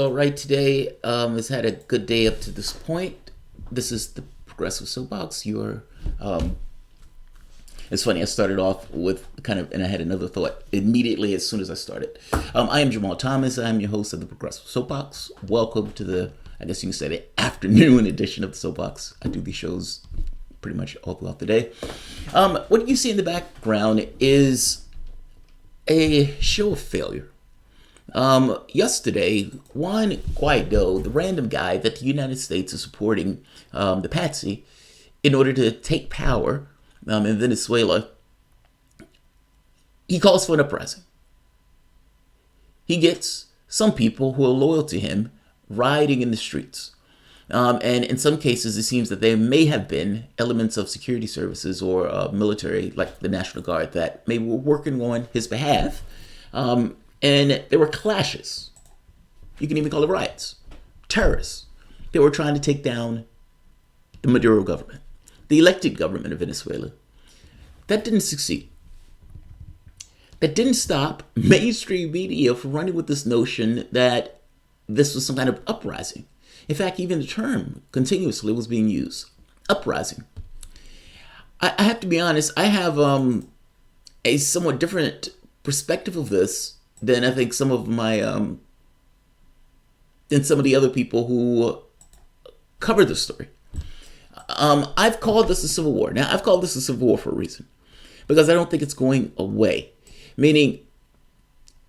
all right today. Has had a good day up to this point. This is the Progressive Soapbox. It's funny. I started off with and I had another thought immediately as soon as I started. I am Jamarl Thomas. I'm your host of the Progressive Soapbox. Welcome to the, I guess you can say, the afternoon edition of the Soapbox. I do these shows pretty much all throughout the day. What you see in the background is a show of failure. Yesterday, Juan Guaido, the random guy that the United States is supporting, the patsy, in order to take power in Venezuela, he calls for an uprising. He gets some people who are loyal to him rioting in the streets. And in some cases, it seems that there may have been elements of security services or military, like the National Guard, that maybe were working on his behalf. And there were clashes. You can even call it riots. Terrorists. They were trying to take down the Maduro government, the elected government of Venezuela. That didn't succeed. That didn't stop mainstream media from running with this notion that this was some kind of uprising. In fact, even the term continuously was being used. Uprising. I have to be honest, I have a somewhat different perspective of this than I think some of the other people who cover the story. I've called this a civil war. Now, I've called this a civil war for a reason, because I don't think it's going away. Meaning,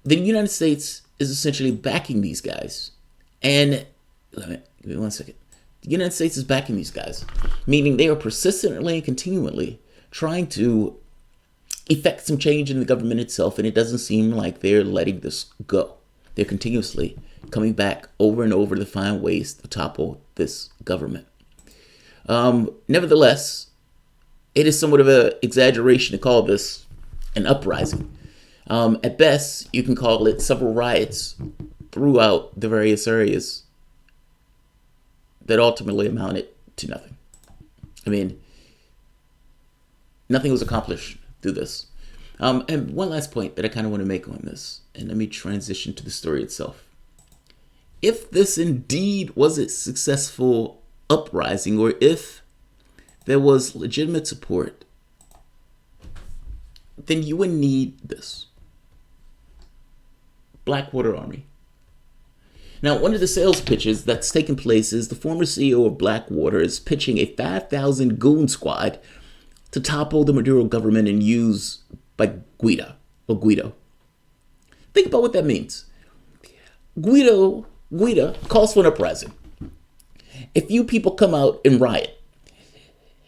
the United States is essentially backing these guys. And, give me 1 second. The United States is backing these guys, meaning they are persistently and continually trying to effect some change in the government itself, and it doesn't seem like they're letting this go. They're continuously coming back over and over to find ways to topple this government. Nevertheless, it is somewhat of an exaggeration to call this an uprising. At best, you can call it several riots throughout the various areas that ultimately amounted to nothing. I mean, nothing was accomplished through this. And one last point that I kind of want to make on this, and let me transition to the story itself. If this indeed was a successful uprising, or if there was legitimate support, then you would need this. Blackwater Army. Now, one of the sales pitches that's taken place is the former CEO of Blackwater is pitching a 5,000 Goon squad to topple the Maduro government and use by Guido. Think about what that means. Guido calls for an uprising. A few people come out and riot.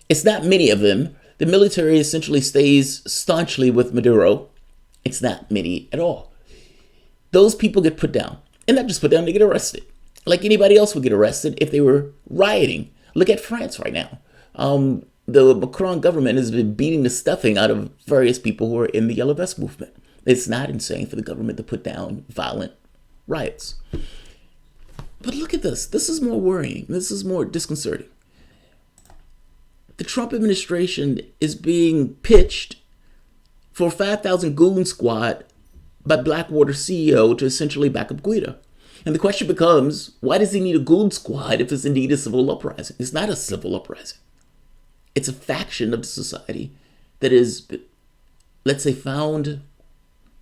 It's not many of them. The military essentially stays staunchly with Maduro. It's not many at all. Those people get put down. And not just put down, they get arrested. Like anybody else would get arrested if they were rioting. Look at France right now. The Macron government has been beating the stuffing out of various people who are in the Yellow Vest movement. It's not insane for the government to put down violent riots. But look at this. This is more worrying. This is more disconcerting. The Trump administration is being pitched for a 5,000 Goon squad by Blackwater CEO to essentially back up Guido. And the question becomes, why does he need a Goon squad if it's indeed a civil uprising? It's not a civil uprising. It's a faction of the society that is, let's say, found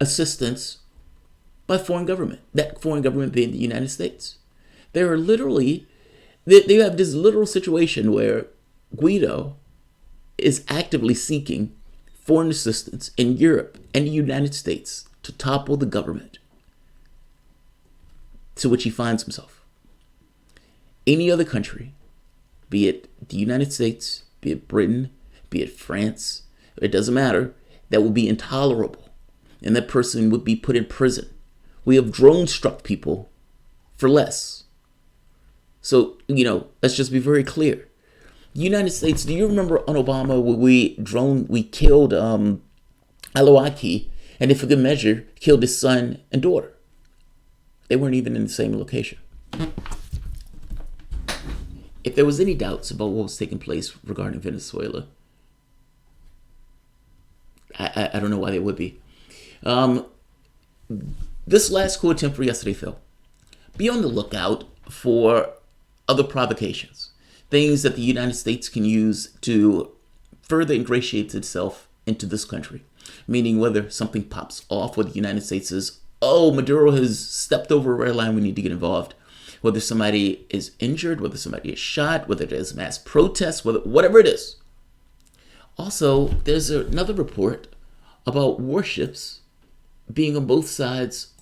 assistance by foreign government. That foreign government being the United States. They have this literal situation where Guido is actively seeking foreign assistance in Europe and the United States to topple the government to which he finds himself. Any other country, be it the United States, be it Britain, be it France, it doesn't matter, that would be intolerable. And that person would be put in prison. We have drone struck people for less. So, let's just be very clear. The United States, do you remember on Obama when we killed Alawaki, and if for good measure, killed his son and daughter? They weren't even in the same location. If there was any doubts about what was taking place regarding Venezuela, I don't know why there would be. This last coup attempt for yesterday failed. be on the lookout for other provocations, things that the United States can use to further ingratiate itself into this country. Meaning whether something pops off, whether the United States says, oh, Maduro has stepped over a red line, we need to get involved. Whether somebody is injured, whether somebody is shot, whether there's mass protests, whatever it is. Also, there's another report about warships being on both sides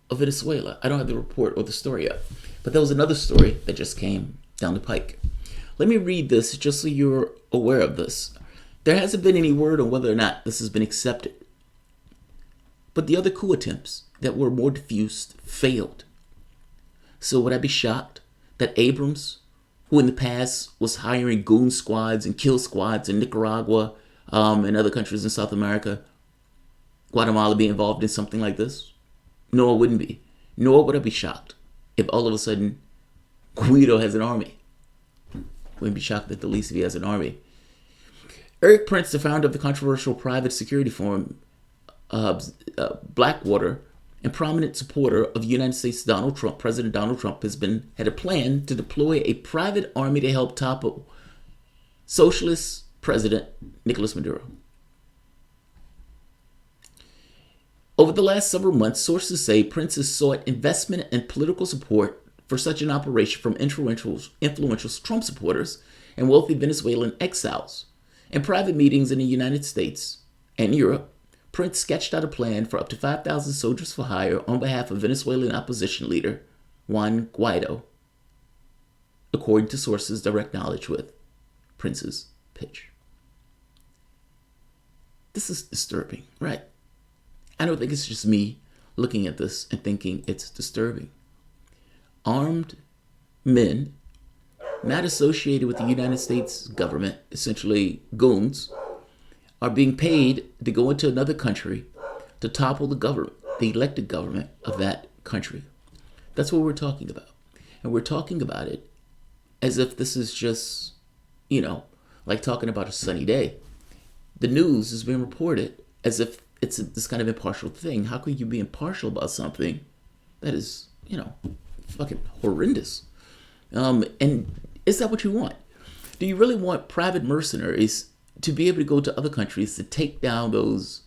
of Venezuela. I don't have the report or the story yet, but there was another story that just came down the pike. Let me read this just so you're aware of this. There hasn't been any word on whether or not this has been accepted. But the other coup attempts that were more diffused failed. So would I be shocked that Abrams, who in the past was hiring goon squads and kill squads in Nicaragua and other countries in South America, Guatemala, be involved in something like this? No, it wouldn't be. Nor would I be shocked if all of a sudden Guido has an army. Wouldn't be shocked at the least if he has an army. Eric Prince, the founder of the controversial private security firm Blackwater, and prominent supporter of United States President Donald Trump, had a plan to deploy a private army to help topple socialist President Nicolas Maduro. Over the last several months, sources say Prince has sought investment and political support for such an operation from influential Trump supporters and wealthy Venezuelan exiles. In private meetings in the United States and Europe, Prince sketched out a plan for up to 5,000 soldiers for hire on behalf of Venezuelan opposition leader Juan Guaido, according to sources direct knowledge with Prince's pitch. This is disturbing, right? I don't think it's just me looking at this and thinking it's disturbing. Armed men not associated with the United States government, essentially goons, are being paid to go into another country to topple the government, the elected government of that country. That's what we're talking about. And we're talking about it as if this is just, like talking about a sunny day. The news is being reported as if it's this kind of impartial thing. How could you be impartial about something that is, fucking horrendous? And is that what you want? Do you really want private mercenaries to be able to go to other countries to take down those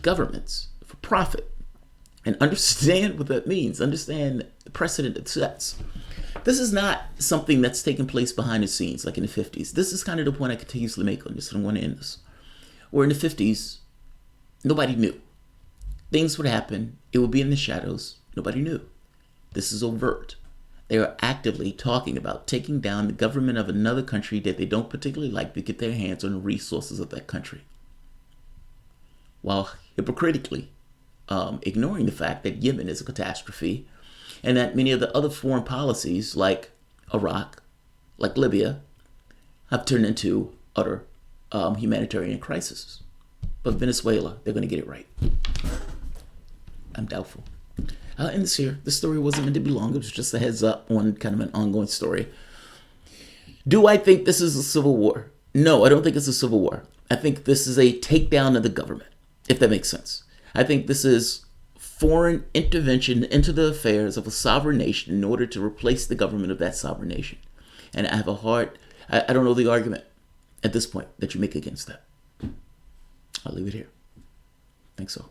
governments for profit? And understand what that means. Understand the precedent it sets. This is not something that's taking place behind the scenes like in the 50s. This is kind of the point I continuously make on this, and I want to end this. Where in the 50s, nobody knew. Things would happen. It would be in the shadows. Nobody knew. This is overt. They are actively talking about taking down the government of another country that they don't particularly like to get their hands on the resources of that country, while hypocritically ignoring the fact that Yemen is a catastrophe and that many of the other foreign policies like Iraq, like Libya, have turned into utter humanitarian crises. But Venezuela, they're going to get it right. I'm doubtful. I'll end this here. This story wasn't meant to be long. It was just a heads up on kind of an ongoing story. Do I think this is a civil war? No, I don't think it's a civil war. I think this is a takedown of the government, if that makes sense. I think this is foreign intervention into the affairs of a sovereign nation in order to replace the government of that sovereign nation. And I have I don't know the argument at this point that you make against that. I'll leave it here. Thanks all.